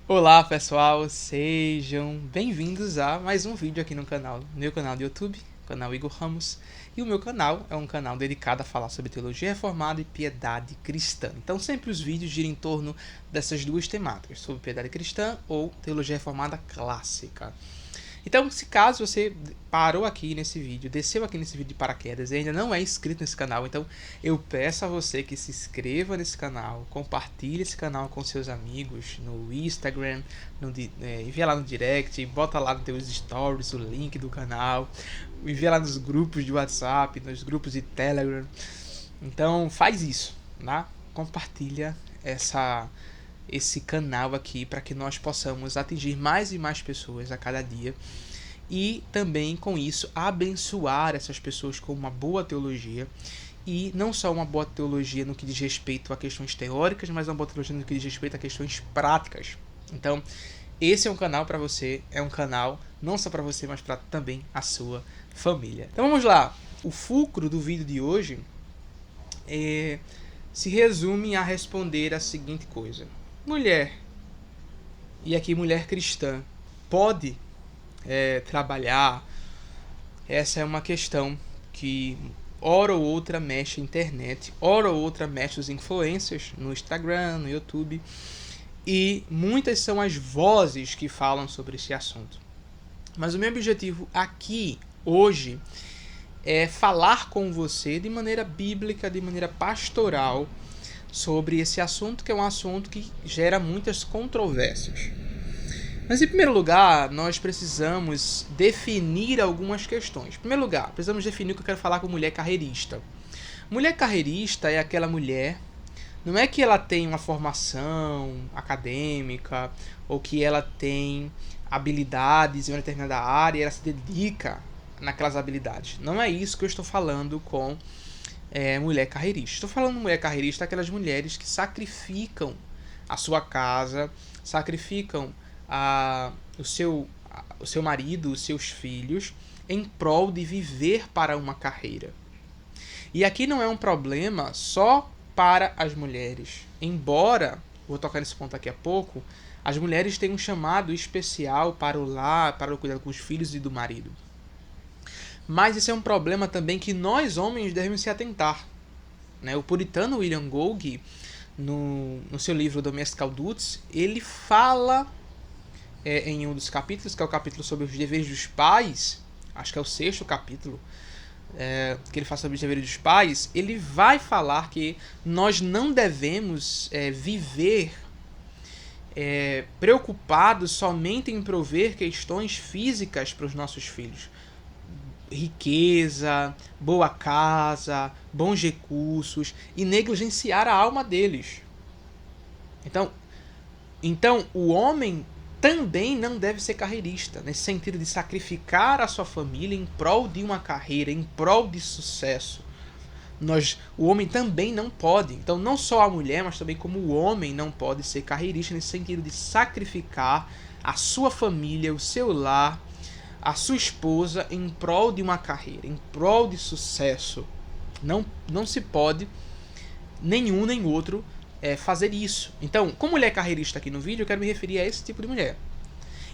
Olá pessoal, sejam bem-vindos a mais um vídeo aqui no canal, meu canal do YouTube, canal Igor Ramos, e o meu canal é um canal dedicado a falar sobre teologia reformada e piedade cristã. Então sempre os vídeos giram em torno dessas duas temáticas, sobre piedade cristã ou teologia reformada clássica. Então, se caso você parou aqui nesse vídeo, desceu aqui nesse vídeo de paraquedas e ainda não é inscrito nesse canal, então eu peço a você que se inscreva nesse canal, compartilhe esse canal com seus amigos no Instagram, envia lá no direct, bota lá nos teus stories o link do canal, envia lá nos grupos de WhatsApp, nos grupos de Telegram. Então faz isso, né? Compartilha esse canal aqui para que nós possamos atingir mais e mais pessoas a cada dia e também com isso abençoar essas pessoas com uma boa teologia, e não só uma boa teologia no que diz respeito a questões teóricas, mas uma boa teologia no que diz respeito a questões práticas. Então esse é um canal para você, é um canal não só para você, mas para também a sua família. Então vamos lá, o fulcro do vídeo de hoje se resume a responder a seguinte coisa: mulher, e aqui mulher cristã, pode trabalhar? Essa é uma questão que hora ou outra mexe a internet, hora ou outra mexe os influencers no Instagram, no YouTube, e muitas são as vozes que falam sobre esse assunto. Mas o meu objetivo aqui, hoje, é falar com você de maneira bíblica, de maneira pastoral, sobre esse assunto, que é um assunto que gera muitas controvérsias. Mas em primeiro lugar, nós precisamos definir algumas questões. Em primeiro lugar, precisamos definir o que eu quero falar com mulher carreirista. Mulher carreirista é aquela mulher, não é que ela tem uma formação acadêmica ou que ela tem habilidades em uma determinada área e ela se dedica naquelas habilidades. Não é isso que eu estou falando com mulher carreirista. Estou falando de mulher carreirista, aquelas mulheres que sacrificam a sua casa, sacrificam o seu marido, os seus filhos, em prol de viver para uma carreira. E aqui não é um problema só para as mulheres. Embora, vou tocar nesse ponto daqui a pouco, as mulheres têm um chamado especial para o lar, para o cuidado com os filhos e do marido. Mas esse é um problema também que nós homens devemos se atentar. O puritano William Gogue, no seu livro Domestical Duties, ele fala em um dos capítulos, que é o capítulo sobre os deveres dos pais, acho que é o 6º capítulo, que ele fala sobre os deveres dos pais, ele vai falar que nós não devemos viver preocupados somente em prover questões físicas para os nossos filhos. Riqueza, boa casa, bons recursos, e negligenciar a alma deles. Então o homem também não deve ser carreirista, nesse sentido de sacrificar a sua família em prol de uma carreira, em prol de sucesso. O homem também não pode. Então não só a mulher, mas também como o homem não pode ser carreirista, nesse sentido de sacrificar a sua família, o seu lar, a sua esposa em prol de uma carreira, em prol de sucesso. Não se pode nenhum nem outro fazer isso. Então, como mulher carreirista aqui no vídeo, eu quero me referir a esse tipo de mulher.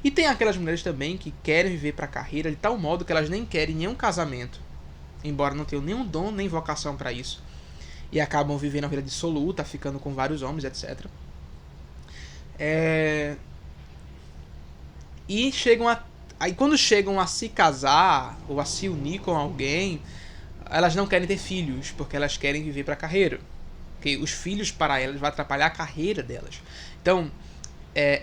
E tem aquelas mulheres também que querem viver para a carreira de tal modo que elas nem querem nenhum casamento, embora não tenham nenhum dom nem vocação para isso, e acabam vivendo a vida dissoluta, ficando com vários homens, etc. E aí quando chegam a se casar ou a se unir com alguém, elas não querem ter filhos, porque elas querem viver para a carreira. Porque os filhos para elas vão atrapalhar a carreira delas. Então,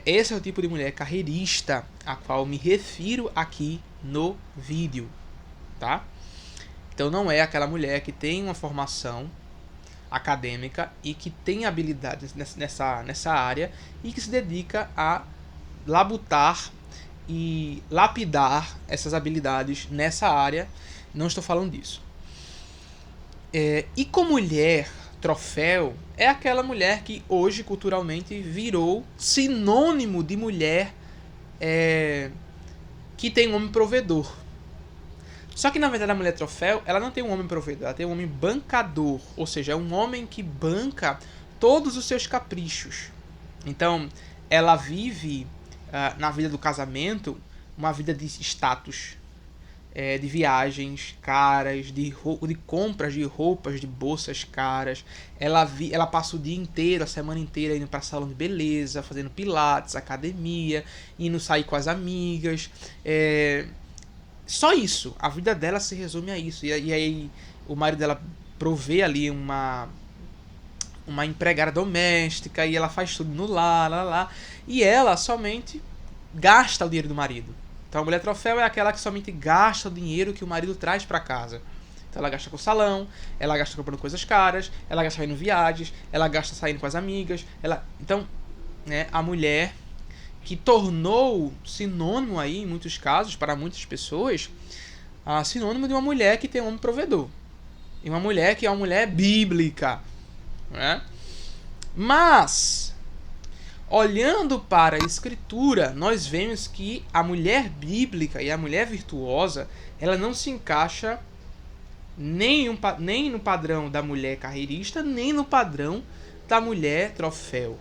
esse é o tipo de mulher carreirista a qual me refiro aqui no vídeo, tá? Então não é aquela mulher que tem uma formação acadêmica e que tem habilidades nessa área e que se dedica a labutar e lapidar essas habilidades nessa área. Não estou falando disso. E com mulher troféu é aquela mulher que hoje culturalmente virou sinônimo de mulher que tem um homem provedor. Só que na verdade a mulher troféu, ela não tem um homem provedor, ela tem um homem bancador, ou seja, é um homem que banca todos os seus caprichos. Então, ela vive na vida do casamento uma vida de status, de viagens caras, de compras de roupas, de bolsas caras. Ela passa o dia inteiro, a semana inteira indo para salão de beleza, fazendo pilates, academia, indo sair com as amigas. Só isso. A vida dela se resume a isso. E aí o marido dela provê ali uma empregada doméstica e ela faz tudo no lar, lá. E ela somente gasta o dinheiro do marido. Então a mulher troféu é aquela que somente gasta o dinheiro que o marido traz para casa. Então ela gasta com o salão, ela gasta comprando coisas caras, ela gasta saindo viagens, ela gasta saindo com as amigas. Então, né, a mulher que tornou sinônimo aí, em muitos casos, para muitas pessoas, sinônimo de uma mulher que tem um homem provedor. E uma mulher que é uma mulher bíblica. Né? Mas, olhando para a Escritura, nós vemos que a mulher bíblica e a mulher virtuosa, ela não se encaixa nem no padrão da mulher carreirista, nem no padrão da mulher troféu.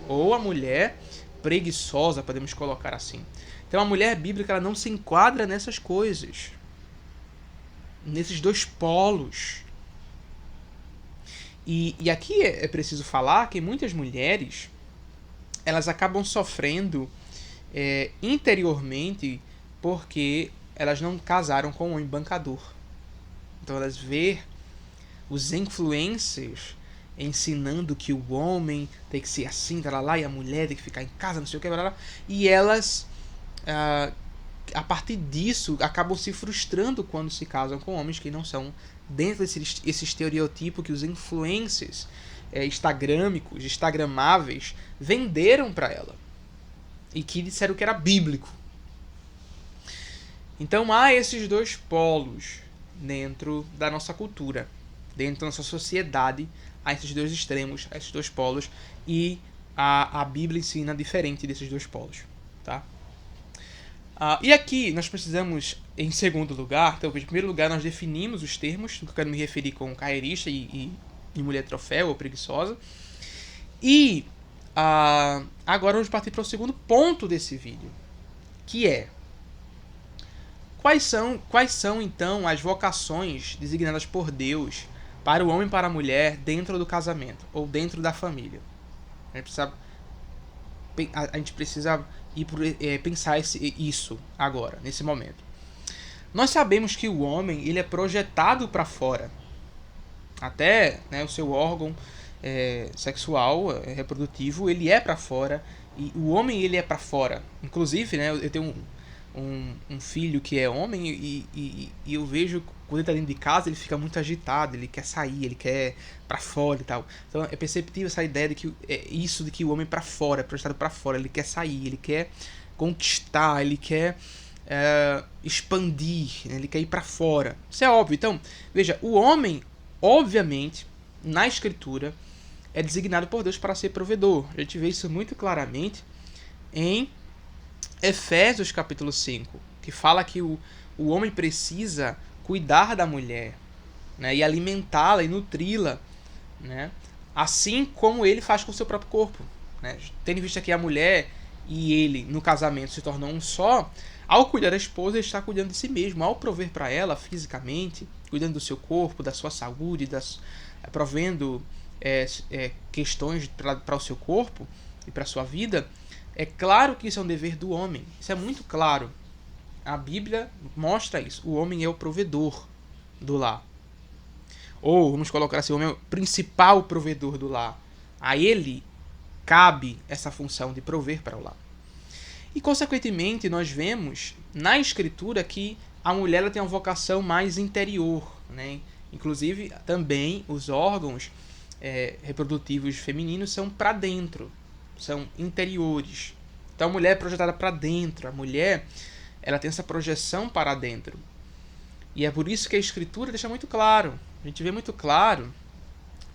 Ou a mulher preguiçosa, podemos colocar assim. Então a mulher bíblica ela não se enquadra nessas coisas. Nesses dois polos. E aqui é preciso falar que muitas mulheres elas acabam sofrendo interiormente porque elas não casaram com um homem bancador. Então elas vê os influencers ensinando que o homem tem que ser assim, lá, e a mulher tem que ficar em casa, não sei o que, lá, e elas, a partir disso, acabam se frustrando quando se casam com homens que não são dentro desse estereotipo que os influencers instagramáveis venderam para ela e que disseram que era bíblico. Então há esses dois polos dentro da nossa cultura, dentro da nossa sociedade, há esses dois extremos, esses dois polos, e a Bíblia ensina diferente desses dois polos. Tá? E aqui nós precisamos, em segundo lugar, então, em primeiro lugar nós definimos os termos, do que eu quero me referir com carreirista e mulher troféu ou preguiçosa. E agora vamos partir para o segundo ponto desse vídeo, que é quais são então as vocações designadas por Deus para o homem e para a mulher dentro do casamento ou dentro da família. A gente precisa pensar isso agora, nesse momento. Nós sabemos que o homem ele é projetado para fora. Até, né, o seu órgão sexual, reprodutivo, ele é para fora. E o homem ele é para fora. Inclusive, né, eu tenho um filho que é homem e eu vejo quando ele está dentro de casa ele fica muito agitado, ele quer sair, ele quer para fora e tal. Então é perceptível essa ideia de que de que o homem para fora, é projetado para fora, ele quer sair, ele quer conquistar, ele quer expandir, né? Ele quer ir para fora. Isso é óbvio. Então, veja, o homem, obviamente, na Escritura, é designado por Deus para ser provedor. A gente vê isso muito claramente em Efésios capítulo 5, que fala que o homem precisa cuidar da mulher, né, e alimentá-la e nutri-la, né, assim como ele faz com o seu próprio corpo. Né. Tendo em vista que a mulher e ele, no casamento, se tornam um só, ao cuidar da esposa, ele está cuidando de si mesmo, ao prover para ela fisicamente, cuidando do seu corpo, da sua saúde, provendo questões para o seu corpo e para a sua vida. É claro que isso é um dever do homem. Isso é muito claro. A Bíblia mostra isso. O homem é o provedor do lar. Ou, vamos colocar assim, o homem é o principal provedor do lar. A ele cabe essa função de prover para o lar. E, consequentemente, nós vemos na Escritura que a mulher ela tem uma vocação mais interior. Né? Inclusive, também os órgãos reprodutivos femininos são para dentro. São interiores. Então a mulher é projetada para dentro. A mulher ela tem essa projeção para dentro. E é por isso que a Escritura deixa muito claro. A gente vê muito claro,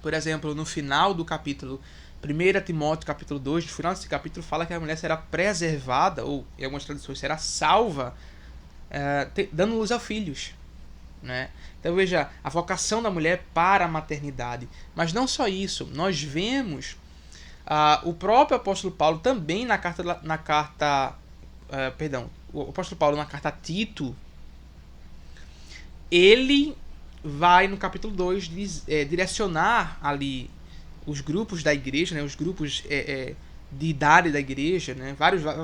por exemplo, no final do capítulo 1 Timóteo capítulo 2, no final desse capítulo fala que a mulher será preservada, ou em algumas traduções será salva, dando luz aos filhos. Né? Então veja, a vocação da mulher para a maternidade. Mas não só isso, nós vemos O próprio apóstolo Paulo também o apóstolo Paulo na carta a Tito, ele vai no capítulo 2 direcionar ali os grupos da igreja, né, os grupos de idade da igreja, né,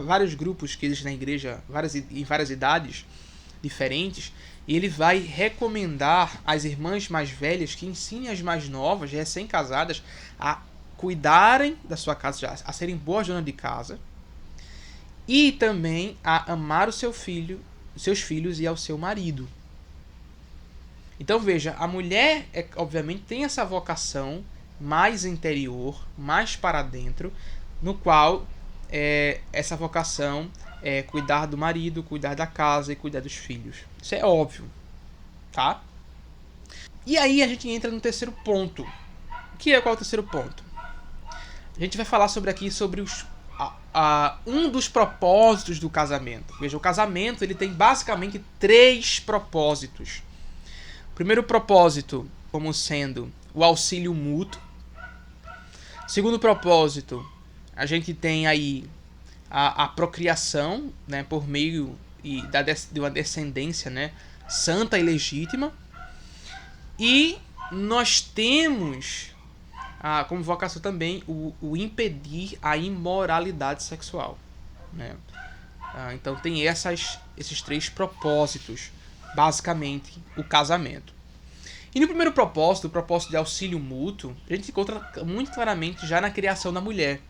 vários grupos que existem na igreja em várias idades diferentes, e ele vai recomendar às irmãs mais velhas que ensinem as mais novas, recém-casadas, a cuidarem da sua casa, a serem boas donas de casa, e também a amar seus filhos e ao seu marido. Então veja, a mulher obviamente tem essa vocação mais interior, mais para dentro, no qual essa vocação é cuidar do marido, cuidar da casa e cuidar dos filhos. Isso é óbvio, tá? E aí a gente entra no terceiro ponto. Qual é o terceiro ponto? A gente vai falar sobre um dos propósitos do casamento. Veja, o casamento ele tem basicamente 3 propósitos. O primeiro propósito como sendo o auxílio mútuo. Segundo propósito, a gente tem aí a procriação, né, por meio de uma descendência, né, santa e legítima. E nós temos como vocação também o impedir a imoralidade sexual, né? Então tem esses 3 propósitos, basicamente, o casamento. E no primeiro propósito, o propósito de auxílio mútuo, a gente encontra muito claramente já na criação da mulher.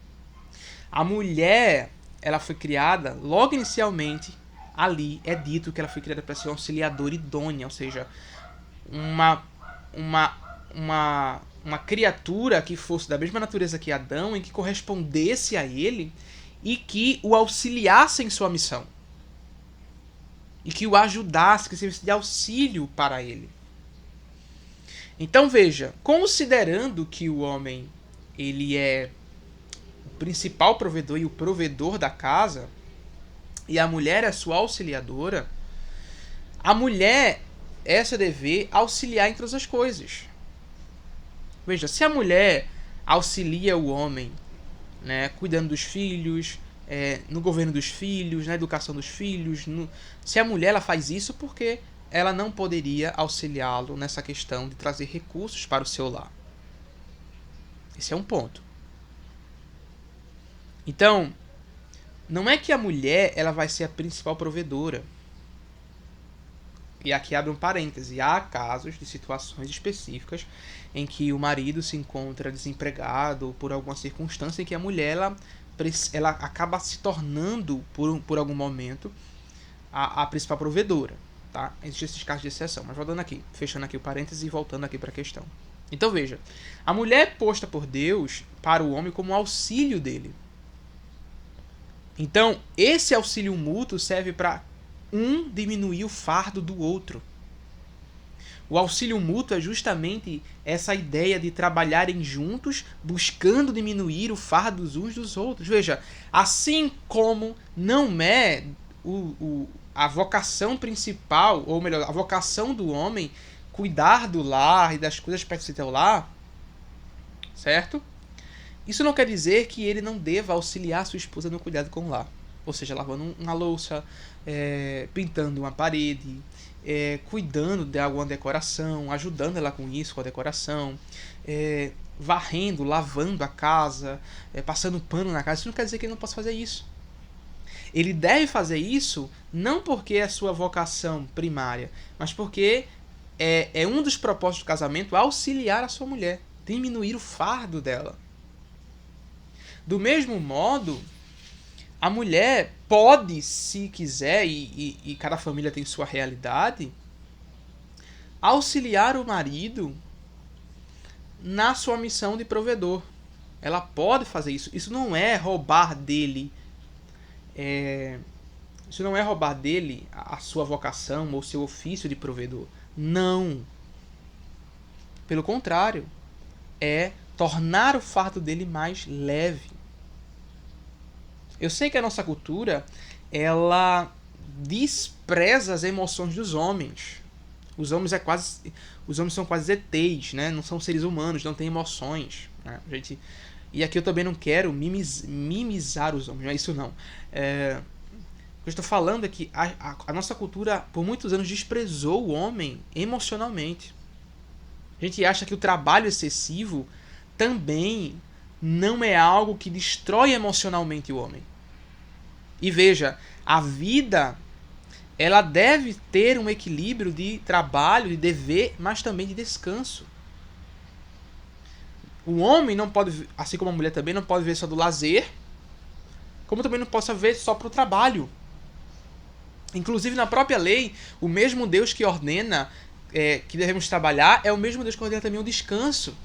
A mulher, ela foi criada, logo inicialmente, ali é dito que ela foi criada para ser uma auxiliadora idônea, ou seja, uma criatura que fosse da mesma natureza que Adão e que correspondesse a ele e que o auxiliasse em sua missão. E que o ajudasse, que servisse de auxílio para ele. Então veja, considerando que o homem ele é o principal provedor e o provedor da casa, e a mulher é sua auxiliadora, a mulher é seu dever auxiliar em todas as coisas. Veja, se a mulher auxilia o homem, né, cuidando dos filhos, no governo dos filhos, na educação dos filhos, se a mulher ela faz isso porque ela não poderia auxiliá-lo nessa questão de trazer recursos para o seu lar. Esse é um ponto. Então, não é que a mulher ela vai ser a principal provedora. E aqui abre um parêntese. Há casos de situações específicas em que o marido se encontra desempregado por alguma circunstância em que a mulher ela acaba se tornando, por algum momento, a principal provedora. Tá? Existem esses casos de exceção. Mas voltando aqui, fechando aqui o parêntese e voltando aqui para a questão. Então veja, a mulher é posta por Deus para o homem como auxílio dele. Então, esse auxílio mútuo serve para diminuir o fardo do outro. O auxílio mútuo é justamente essa ideia de trabalharem juntos, buscando diminuir o fardo dos uns dos outros. Veja, assim como não é a vocação principal, ou melhor, a vocação do homem cuidar do lar e das coisas perto do seu lar, certo? Isso não quer dizer que ele não deva auxiliar sua esposa no cuidado com o lar. Ou seja, lavando uma louça, pintando uma parede, cuidando de alguma decoração, ajudando ela com isso, com a decoração, varrendo, lavando a casa, passando pano na casa. Isso não quer dizer que ele não possa fazer isso. Ele deve fazer isso não porque é a sua vocação primária, mas porque é um dos propósitos do casamento auxiliar a sua mulher, diminuir o fardo dela. Do mesmo modo, a mulher pode, se quiser, e cada família tem sua realidade, auxiliar o marido na sua missão de provedor. Ela pode fazer isso. Isso não é roubar dele. Isso não é roubar dele a sua vocação ou seu ofício de provedor. Não. Pelo contrário, é tornar o fardo dele mais leve. Eu sei que a nossa cultura, ela despreza as emoções dos homens. Os homens são quase ETs, né? Não são seres humanos, não têm emoções, né? E aqui eu também não quero mimizar os homens, não é isso não. O que eu estou falando é que a nossa cultura, por muitos anos, desprezou o homem emocionalmente. A gente acha que o trabalho excessivo também não é algo que destrói emocionalmente o homem. E veja, a vida, ela deve ter um equilíbrio de trabalho, de dever, mas também de descanso. O homem não pode, assim como a mulher também, não pode ver só do lazer, como também não possa ver só para o trabalho. Inclusive, na própria lei, o mesmo Deus que ordena que devemos trabalhar é o mesmo Deus que ordena também o descanso.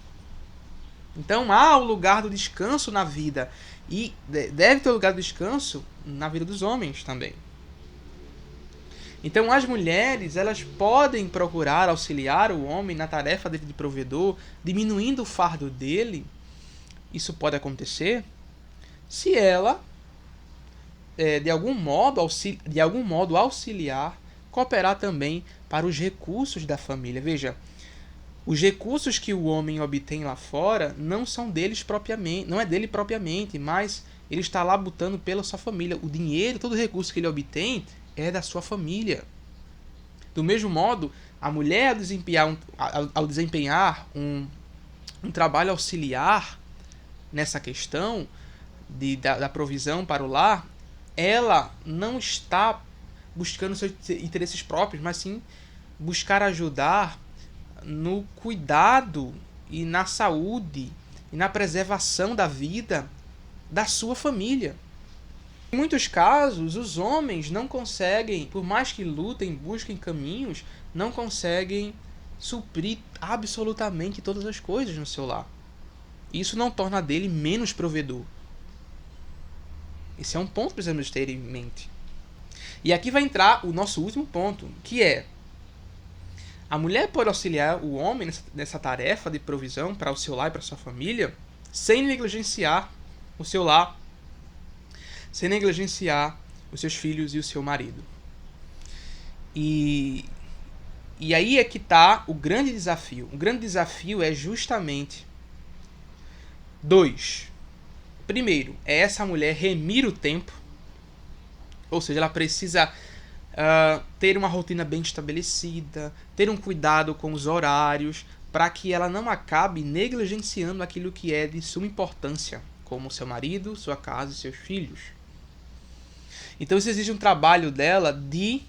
Então, há o lugar do descanso na vida. E deve ter o lugar do descanso na vida dos homens também. Então, as mulheres, elas podem procurar auxiliar o homem na tarefa dele de provedor, diminuindo o fardo dele. Isso pode acontecer se ela, de algum modo auxiliar, cooperar também para os recursos da família. Veja, os recursos que o homem obtém lá fora não são deles propriamente, não é dele propriamente, mas ele está lá botando pela sua família. O dinheiro, todo o recurso que ele obtém é da sua família. Do mesmo modo, a mulher ao desempenhar um trabalho auxiliar nessa questão da provisão para o lar, ela não está buscando seus interesses próprios, mas sim buscar ajudar no cuidado e na saúde e na preservação da vida da sua família. Em muitos casos, os homens não conseguem, por mais que lutem, busquem caminhos, não conseguem suprir absolutamente todas as coisas no seu lar. Isso não torna dele menos provedor. Esse é um ponto que precisamos ter em mente. E aqui vai entrar o nosso último ponto, que é: a mulher pode auxiliar o homem nessa tarefa de provisão para o seu lar e para a sua família, sem negligenciar o seu lar, sem negligenciar os seus filhos e o seu marido. E aí é que está o grande desafio. O grande desafio é justamente 2. Primeiro, é essa mulher remir o tempo, ou seja, ela precisa ter uma rotina bem estabelecida, ter um cuidado com os horários, para que ela não acabe negligenciando aquilo que é de suma importância, como seu marido, sua casa e seus filhos. Então isso exige um trabalho dela de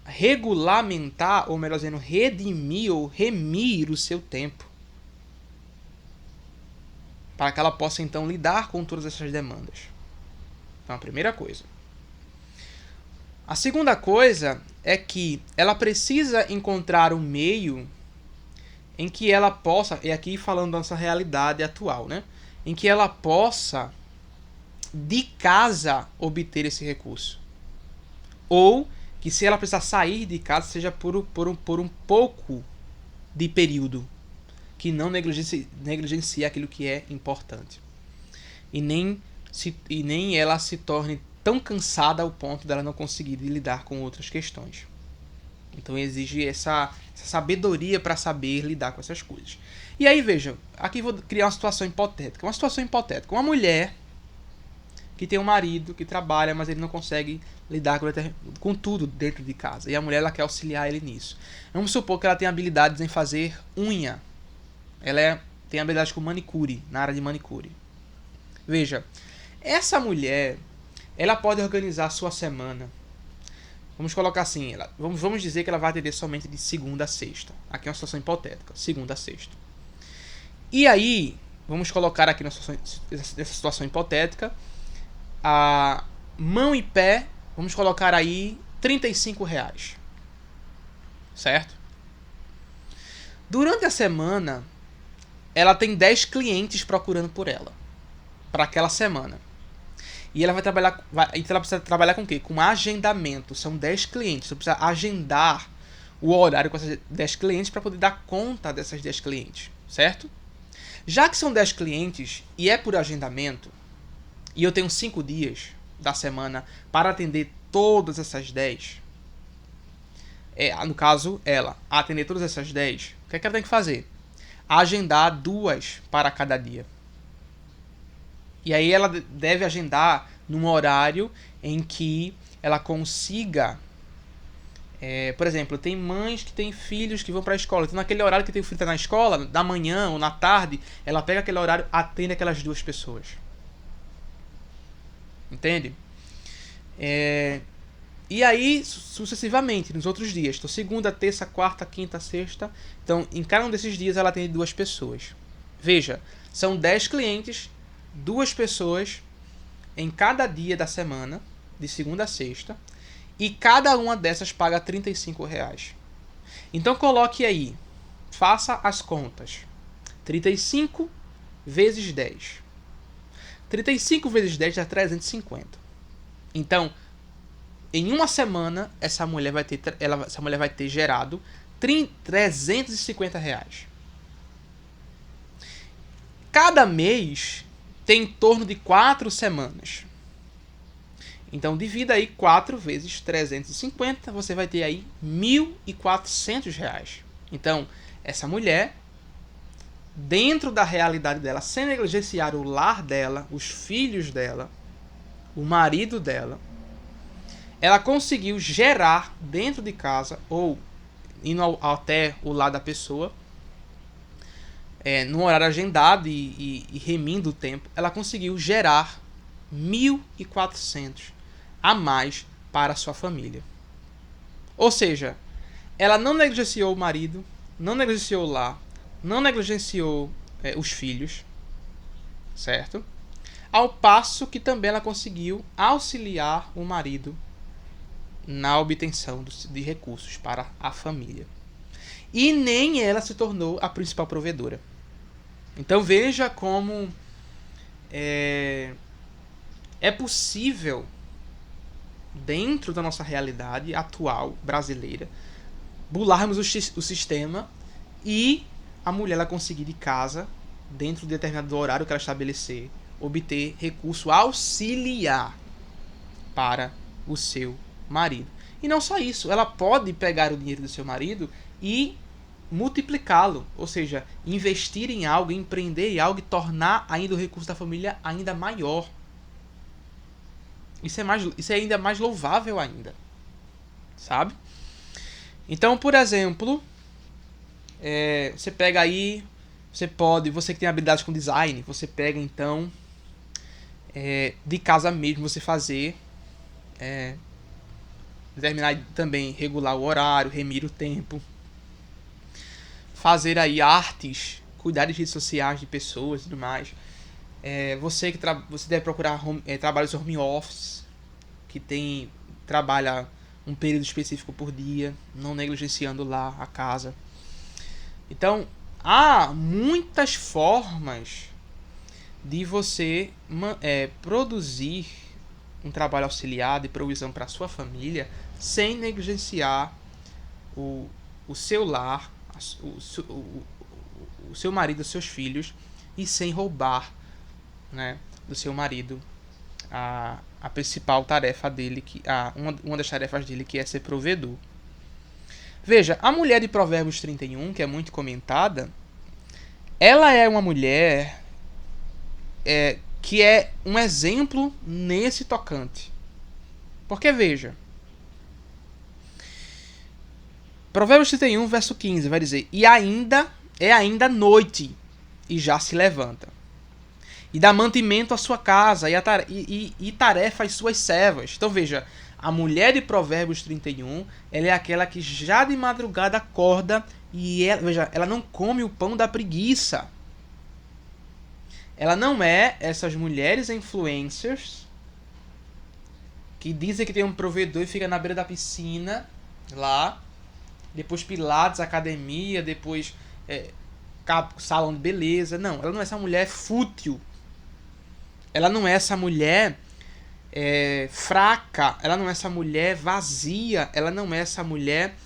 regulamentar, ou melhor dizendo, redimir ou remir o seu tempo, para que ela possa então lidar com todas essas demandas. Então, a primeira coisa. A segunda coisa é que ela precisa encontrar um meio em que ela possa, e aqui falando da nossa realidade atual, né? Em que ela possa, de casa, obter esse recurso. Ou que se ela precisar sair de casa, seja por um pouco de período, que não negligencie aquilo que é importante. E nem ela se torne tão cansada ao ponto dela não conseguir lidar com outras questões. Então exige essa sabedoria para saber lidar com essas coisas. E aí, vejam, aqui vou criar uma situação hipotética. Uma situação hipotética. Uma mulher que tem um marido que trabalha, mas ele não consegue lidar com tudo dentro de casa. E a mulher ela quer auxiliar ele nisso. Vamos supor que ela tem habilidades em fazer unha. Ela tem habilidades com manicure, na área de manicure. Veja, essa mulher, ela pode organizar a sua semana. Vamos colocar assim, vamos dizer que ela vai atender somente de segunda a sexta. Aqui é uma situação hipotética, segunda a sexta. E aí, vamos colocar aqui nessa situação hipotética, a mão e pé, vamos colocar aí R$35. Certo? Durante a semana, ela tem 10 clientes procurando por ela, para aquela semana. E ela então ela precisa trabalhar com o quê? Com agendamento. São 10 clientes. Você precisa agendar o horário com essas 10 clientes para poder dar conta dessas 10 clientes. Certo? Já que são 10 clientes e é por agendamento, e eu tenho 5 dias da semana para atender todas essas 10, no caso, ela atender todas essas 10, o que é que ela tem que fazer? Agendar 2 para cada dia. E aí ela deve agendar num horário em que ela consiga... por exemplo, tem mães que têm filhos que vão para a escola. Então, naquele horário que tem o filho tá na escola, da manhã ou na tarde, ela pega aquele horário, atende aquelas duas pessoas. Entende? E aí, sucessivamente, nos outros dias. Então, segunda, terça, quarta, quinta, sexta. Então, em cada um desses dias, ela atende duas pessoas. Veja, são 10 clientes, duas pessoas em cada dia da semana, de segunda a sexta. E cada uma dessas paga R$ 35. Então, coloque aí. Faça as contas. 35 vezes 10. 35 vezes 10 dá 350. Então, em uma semana, essa mulher vai ter gerado R$ 350. Cada mês tem em torno de 4 semanas. Então, divida aí 4 vezes 350, você vai ter aí R$ 1.400. Então, essa mulher, dentro da realidade dela, sem negligenciar o lar dela, os filhos dela, o marido dela, ela conseguiu gerar dentro de casa, ou indo até o lar da pessoa, num horário agendado e remindo o tempo, ela conseguiu gerar 1.400 a mais para a sua família. Ou seja, ela não negligenciou o marido, não negligenciou o lar, não negligenciou os filhos, certo? Ao passo que também ela conseguiu auxiliar o marido na obtenção de recursos para a família. E nem ela se tornou a principal provedora. Então veja como é possível, dentro da nossa realidade atual brasileira, burlarmos o sistema e a mulher ela conseguir de casa, dentro de determinado horário que ela estabelecer, obter recurso auxiliar para o seu marido. E não só isso, ela pode pegar o dinheiro do seu marido e multiplicá-lo, ou seja, investir em algo, empreender em algo e tornar ainda o recurso da família ainda maior. Isso é ainda mais louvável ainda, sabe? Então, por exemplo, você pega aí, você que tem habilidades com design, você pega então de casa mesmo você fazer, determinar também, regular o horário, remir o tempo, fazer aí artes, cuidar de redes sociais de pessoas e tudo mais. Você deve procurar trabalhos home office, que trabalha um período específico por dia, não negligenciando lá a casa. Então, há muitas formas de você produzir um trabalho auxiliar de provisão para a sua família sem negligenciar o seu lar, o seu marido, os seus filhos, e sem roubar, né, do seu marido a principal tarefa dele, uma das tarefas dele, que é ser provedor. Veja, a mulher de Provérbios 31, que é muito comentada, ela é uma mulher que é um exemplo nesse tocante. Porque veja, Provérbios 31, verso 15, vai dizer: E ainda noite, e já se levanta, e dá mantimento à sua casa, e tarefa às suas servas. Então veja, a mulher de Provérbios 31, ela é aquela que já de madrugada acorda e ela não come o pão da preguiça. Ela não é essas mulheres influencers que dizem que tem um provedor e fica na beira da piscina lá, depois pilates, academia, depois salão de beleza. Não, ela não é essa mulher fútil. Ela não é essa mulher fraca. Ela não é essa mulher vazia. Ela não é essa mulher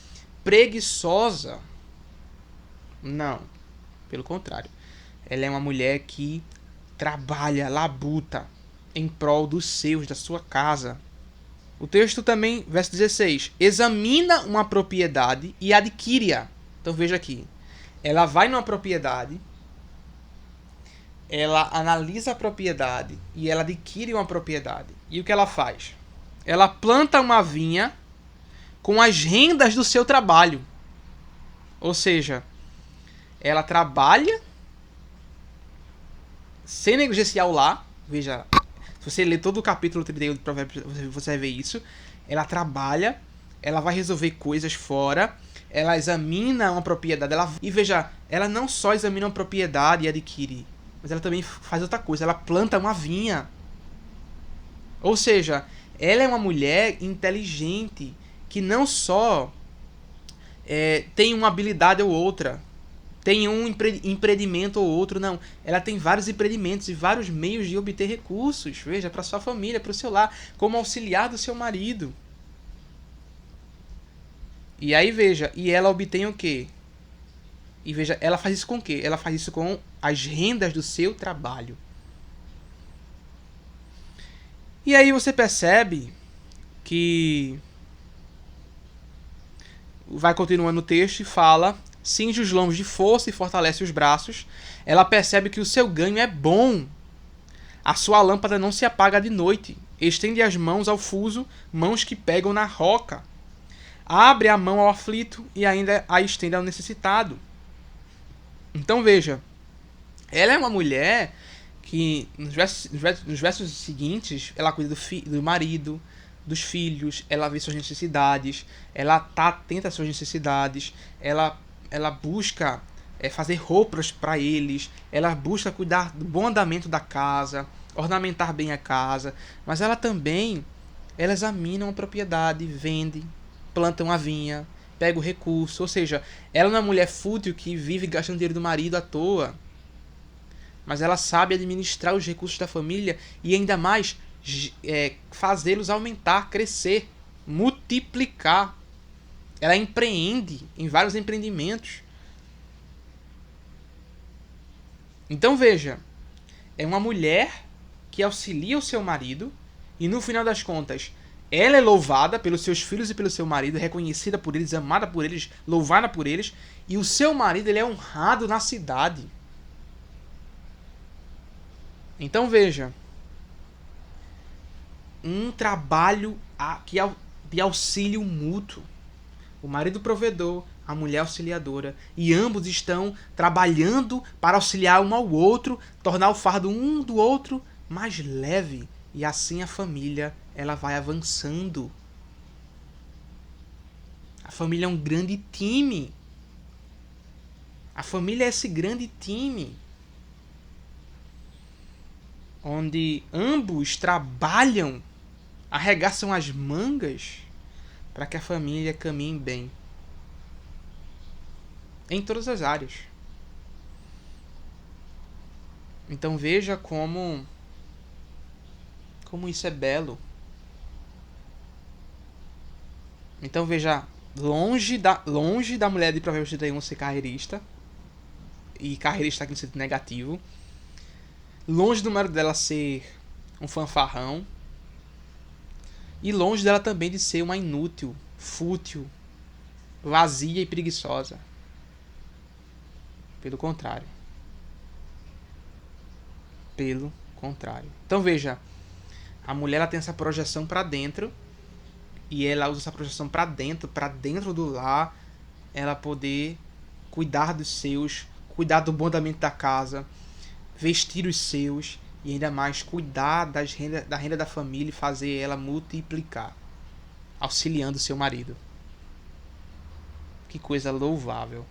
preguiçosa. Não. Pelo contrário. Ela é uma mulher que trabalha, labuta em prol dos seus, da sua casa. O texto também, verso 16. Examina uma propriedade e adquire-a. Então veja aqui. Ela vai numa propriedade, ela analisa a propriedade e ela adquire uma propriedade. E o que ela faz? Ela planta uma vinha com as rendas do seu trabalho. Ou seja, ela trabalha sem negligenciar o lar. Veja, se você ler todo o capítulo 31 do Provérbios, você vai ver isso. Ela trabalha, ela vai resolver coisas fora, ela examina uma propriedade. E veja, ela não só examina uma propriedade e adquire, mas ela também faz outra coisa, ela planta uma vinha. Ou seja, ela é uma mulher inteligente, que não só tem uma habilidade ou outra, tem um empreendimento ou outro, não. Ela tem vários empreendimentos e vários meios de obter recursos, veja, para sua família, para o seu lar, como auxiliar do seu marido. E aí, veja, e ela obtém o quê? E veja, ela faz isso com o quê? Ela faz isso com as rendas do seu trabalho. E aí você percebe que vai continuando o texto e fala: cinge os lombos de força e fortalece os braços. Ela percebe que o seu ganho é bom. A sua lâmpada não se apaga de noite. Estende as mãos ao fuso, mãos que pegam na roca. Abre a mão ao aflito e ainda a estende ao necessitado. Então veja, ela é uma mulher que nos versos seguintes ela cuida do marido, dos filhos, ela vê suas necessidades, ela está atenta às suas necessidades, ela busca fazer roupas para eles, ela busca cuidar do bom andamento da casa, ornamentar bem a casa, mas ela também examina uma propriedade, vende, planta uma vinha, pega o recurso, ou seja, ela não é uma mulher fútil que vive gastando dinheiro do marido à toa, mas ela sabe administrar os recursos da família e ainda mais fazê-los aumentar, crescer, multiplicar. Ela empreende em vários empreendimentos. Então veja, é uma mulher que auxilia o seu marido e no final das contas ela é louvada pelos seus filhos e pelo seu marido, reconhecida por eles, amada por eles, louvada por eles, e o seu marido ele é honrado na cidade. Então veja, um trabalho de auxílio mútuo. O marido provedor, a mulher auxiliadora, e ambos estão trabalhando para auxiliar um ao outro, tornar o fardo um do outro mais leve, e assim a família ela vai avançando. A família é um grande time. A família é esse grande time onde ambos trabalham, arregaçam as mangas para que a família caminhe bem. Em todas as áreas. Então veja como isso é belo. Então veja, longe da mulher de Provérbios 31 ser carreirista, e carreirista aqui no sentido negativo, longe do marido dela ser um fanfarrão, e longe dela também de ser uma inútil, fútil, vazia e preguiçosa. Pelo contrário. Pelo contrário. Então veja, a mulher ela tem essa projeção para dentro, e ela usa essa projeção para dentro do lar, ela poder cuidar dos seus, cuidar do bom andamento da casa, vestir os seus e ainda mais cuidar da renda da família e fazer ela multiplicar, auxiliando o seu marido. Que coisa louvável,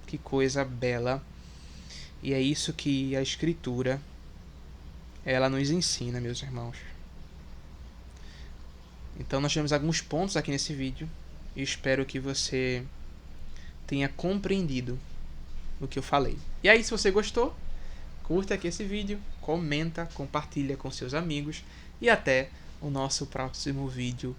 que coisa bela. E é isso que a Escritura ela nos ensina, meus irmãos. Então nós tivemos alguns pontos aqui nesse vídeo e espero que você tenha compreendido o que eu falei. E aí, se você gostou, curta aqui esse vídeo, comenta, compartilha com seus amigos e até o nosso próximo vídeo.